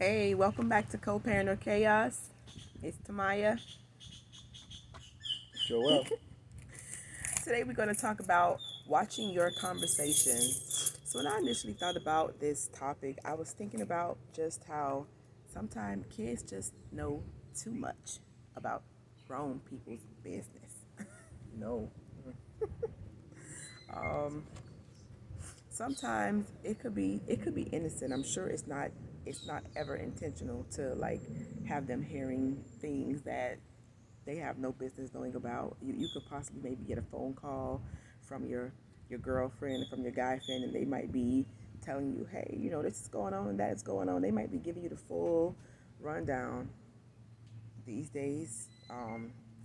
Hey, welcome back to Co-Parent or Chaos. It's Tamaya. Joel. Today we're going to talk about watching your conversations. So when I initially thought about this topic, I was thinking about just how sometimes kids just know too much about grown people's business. No. Um, Sometimes it could be innocent. I'm sure it's not ever intentional to like have them hearing things that they have no business knowing about. You could possibly maybe get a phone call from your girlfriend, from your guy friend, and they might be telling you, hey, this is going on and that is going on. They might be giving you the full rundown. These days,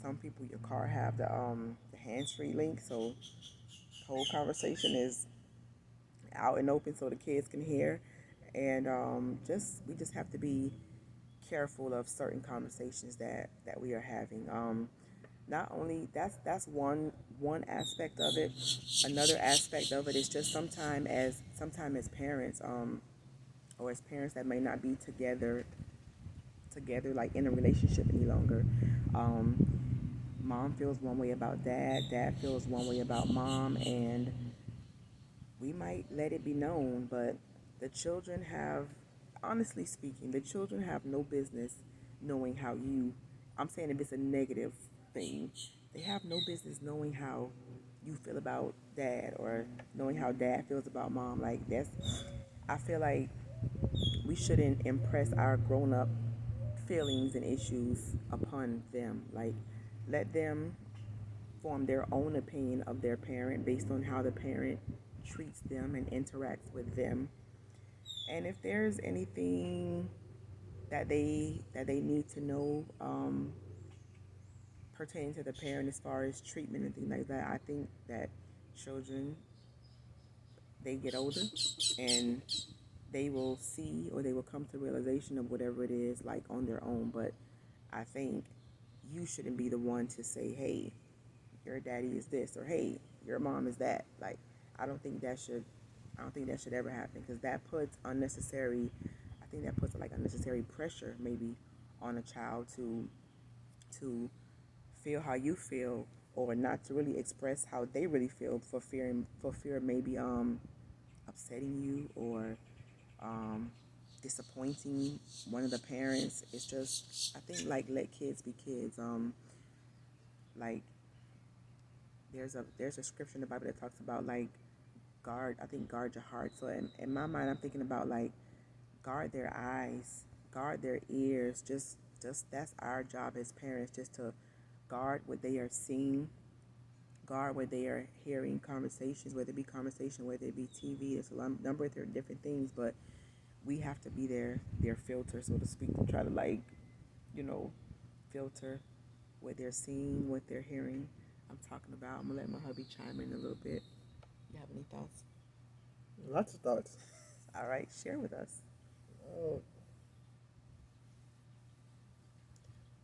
some people your car have the hands-free link, so whole conversation is out and open so the kids can hear. And just we just have to be careful of certain conversations that we are having. Not only that's one aspect of it. Another aspect of it is just sometime as parents, or as parents that may not be together like in a relationship any longer. Mom feels one way about dad feels one way about mom, and we might let it be known, but the children have, honestly speaking, the children have no business knowing how you, I'm saying if it's a negative thing, they have no business knowing how you feel about dad or knowing how dad feels about mom. Like, I feel like we shouldn't impress our grown up feelings and issues upon them. Like, let them form their own opinion of their parent based on how the parent treats them and interacts with them. And if there's anything that they need to know, pertaining to the parent as far as treatment and things like that, I think that children, they get older and they will see or they will come to realization of whatever it is like on their own. But I think you shouldn't be the one to say, hey, your daddy is this, or hey, your mom is that. Like, I don't think that should, I don't think that should ever happen, because that puts unnecessary, I think that puts like unnecessary pressure maybe on a child to feel how you feel, or not to really express how they really feel for fear of maybe upsetting you, or um disappointing one of the parents. It's just, I think, like, let kids be kids. Like, there's a scripture in the Bible that talks about like guard your heart. So in my mind, I'm thinking about like guard their eyes, guard their ears. Just that's our job as parents, just to guard what they are seeing, guard what they are hearing, conversations, whether it be conversation, whether it be TV. There's a number of different things, but we have to be their filter, so to speak, to try to like, you know, filter what they're seeing, what they're hearing. I'm talking about. I'm gonna let my hubby chime in a little bit. You have any thoughts? Lots of thoughts. All right, share with us. Oh,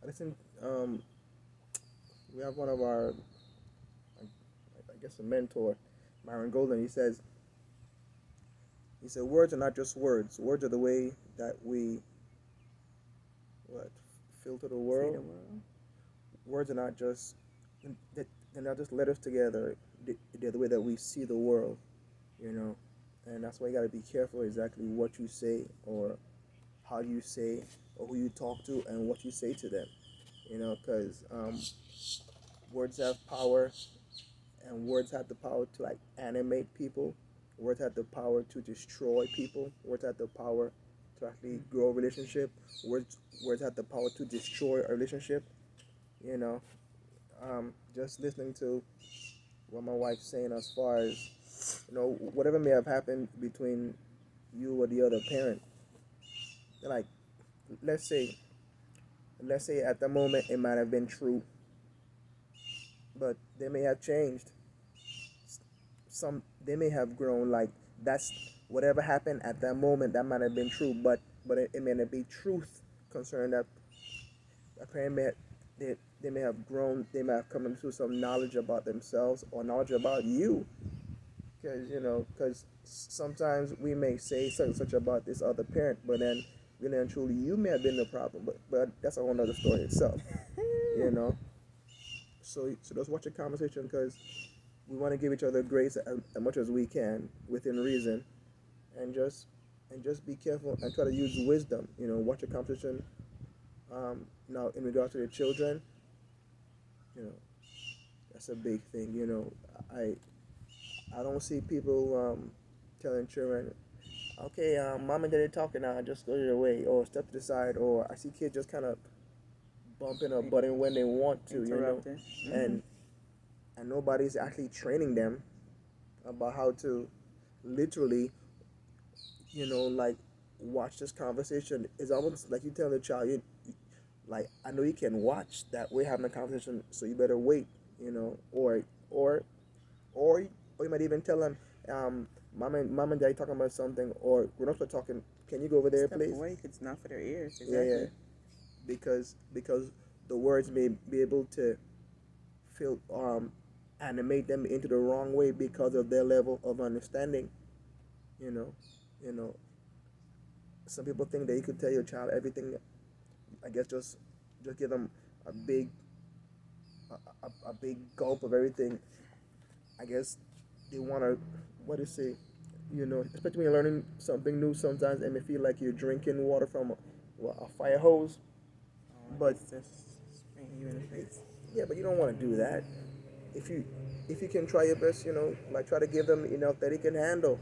I think um, we have one of our, I guess, a mentor, Myron Golden. He said, words are not just words. Words are the way that we what filter the See the world. world. Words are not just they're not just letters together. They're the way that we see the world. You know, and that's why you got to be careful exactly what you say, or how you say, or who you talk to, and what you say to them. Because words have power, and words have the power to like animate people. Words have the power to destroy people. Words have the power to actually grow a relationship. Words have the power to destroy a relationship. You know, just listening to what my wife's saying as far as whatever may have happened between you or the other parent. Like, let's say let's say at the moment it might have been true, but they may have changed. Some They may have grown. Like, that's whatever happened at that moment, that might have been true, but it may not be truth concerning that. Apparently they may have grown. They may have come into some knowledge about themselves or knowledge about you, because sometimes we may say such and such about this other parent, but then really and truly, you may have been the problem, but that's a whole other story itself. You know. So just watch a conversation because we want to give each other grace as much as we can within reason, and just be careful and try to use wisdom. Watch a conversation. Now, in regard to the children, you know, that's a big thing. I I don't see people telling children, okay, mom and daddy talking now, just go your way, or step to the side, or I see kids just kind of bumping or butting when they want to, Interrupting. Mm-hmm. and nobody's actually training them about how to literally, like watch this conversation. It's almost like you tell the child, like, I know you can watch that we're having a conversation, so you better wait, or or or you might even tell them, mom and daddy talking about something, or grown-ups are talking. Can you go over there, Step please? away because it's not for their ears. Yeah, yeah. Exactly. Because the words may be able to feel animate them into the wrong way because of their level of understanding. You know, you know. Some people think that you could tell your child everything. I guess just give them a big a big gulp of everything. I guess they want to, what do you say? Especially when you're learning something new, sometimes it may feel like you're drinking water from a fire hose. Oh, But it's just spraying you in the face. yeah, but you don't want to do that. If you if you can try your best, like try to give them enough that he can handle.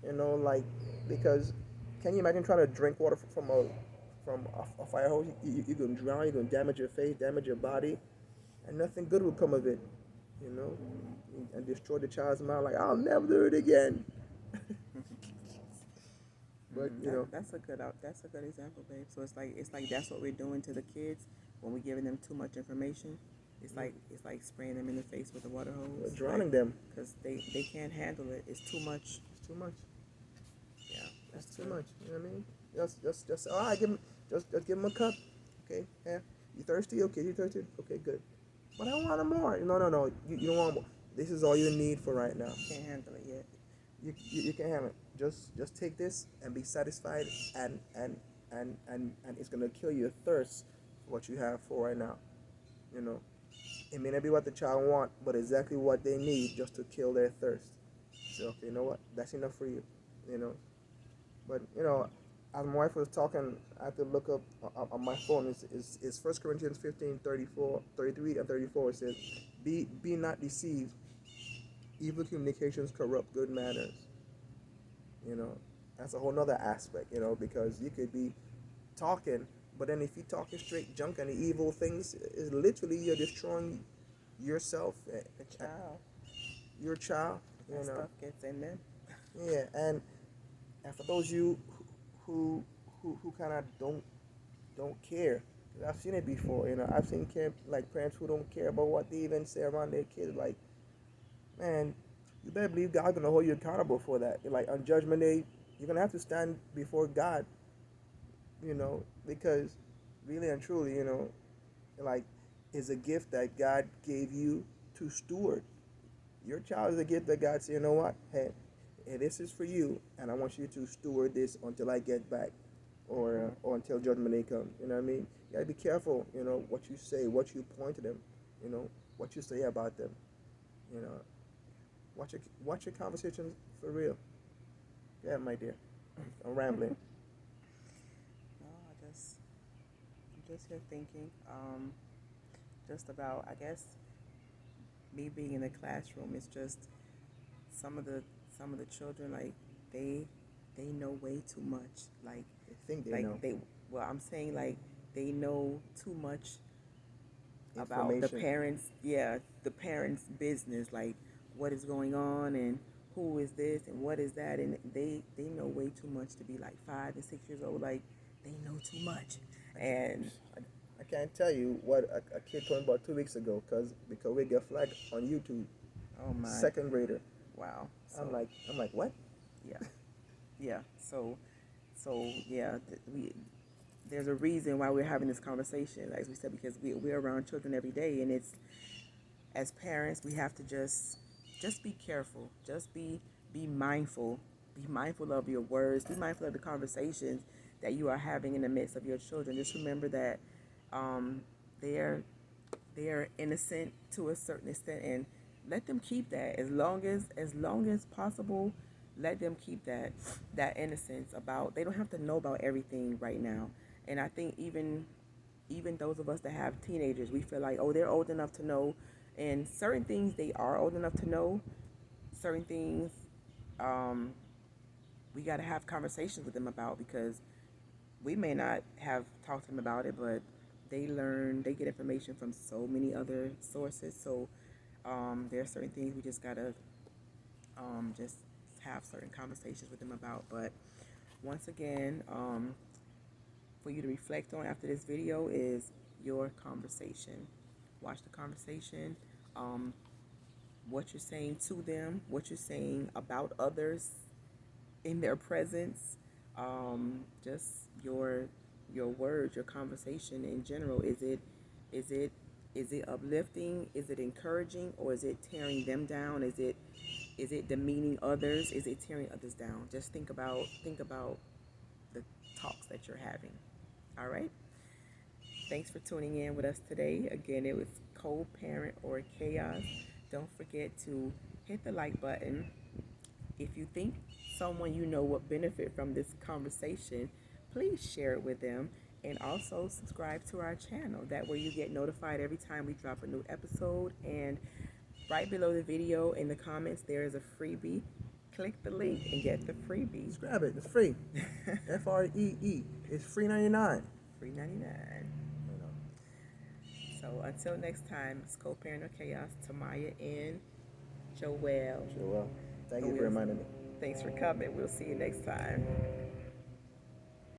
Like, because can you imagine trying to drink water from a fire hose? You can drown. You can damage your face, damage your body, and nothing good will come of it. You know, and destroy the child's mind. Like, I'll never do it again. But That's a good example, babe. So it's like that's what we're doing to the kids when we're giving them too much information. It's like spraying them in the face with a water we're hose, like drowning them. because they can't handle it. It's too much. It's too much. Yeah, It's that's too good. much. You know what I mean? Just. Oh, I give him. Just give him a cup. Okay. Yeah. You thirsty? Okay. You thirsty? Okay. Good. But I want more. No, no, no. You don't want more. This is all you need for right now. Can't handle it yet. You can have it. Just take this and be satisfied, and it's gonna kill your thirst for what you have for right now. You know, it may not be what the child want, but exactly what they need just to kill their thirst. So okay, you know what? That's enough for you. You know, but as my wife was talking, I had to look up on my phone. It's 1 Corinthians 15, 34, 33, and 34. It says, be not deceived. Evil communications corrupt good manners. You know, that's a whole nother aspect, because you could be talking, but then if you're talking straight junk and evil things, is literally you're destroying yourself, The child, your child, that stuff gets in them. yeah, and for those of you who kind of don't care, 'cause I've seen it before. I've seen like parents who don't care about what they even say around their kids. Like, man, you better believe God's gonna hold you accountable for that. Like, on Judgment Day, you're gonna have to stand before God. Because really and truly, like, is a gift that God gave you to steward. Your child is a gift that God said, you know what? Hey, this is for you, and I want you to steward this until I get back, or until Judgment Day comes. You know what I mean? You gotta be careful. What you say, what you point to them. What you say about them. You know, watch your conversations for real. Yeah, my dear. I'm rambling. No, I'm just here thinking, just about, I guess, me being in the classroom. It's just some of the some of the children, like, they they know way too much. Like I think they like know they well, I'm saying, like, they know too much about the information. parents, yeah, the parents' business, like what is going on and who is this and what is that, and they know way too much to be like 5 and 6 years old. Like, they know too much. I can't, And I can't tell you what a kid told me about 2 weeks ago, because we get flagged on YouTube. oh my, Second grader. wow. I'm So like, what? yeah, yeah. So yeah, we there's a reason why we're having this conversation, as we said, because we're around children every day, and it's, as parents, we have to just be careful, just be mindful, be mindful of your words, be mindful of the conversations that you are having in the midst of your children. Just remember that um, they're they're innocent to a certain extent, and let them keep that as long as possible. Let them keep that innocence about. They don't have to know about everything right now. And I think even those of us that have teenagers, we feel like, oh, they're old enough to know, and certain things they are old enough to know. Certain things um, we got to have conversations with them about, because we may not have talked to them about it, but they get information from so many other sources. So there are certain things we just gotta just have certain conversations with them about. But once again, for you to reflect on after this video is your conversation. Watch the conversation, um, what you're saying to them, what you're saying about others in their presence, just your words, your conversation in general. Is it is it uplifting? Is it encouraging, or is it tearing them down? Is it demeaning others? Is it tearing others down? Just think about the talks that you're having. All right. Thanks for tuning in with us today. Again, it was co-parent or chaos. Don't forget to hit the like button. If you think someone you know would benefit from this conversation, please share it with them, and also subscribe to our channel. That way you get notified every time we drop a new episode. And right below the video in the comments, there is a freebie. Click the link and get the freebie. Just grab it. It's free. FREE. It's free 99. Free 99. You know. So until next time, it's Co-Parent or Chaos, Tamaya and Joelle. Sure will. Thank And you for we'll, reminding me. thanks for coming. We'll see you next time.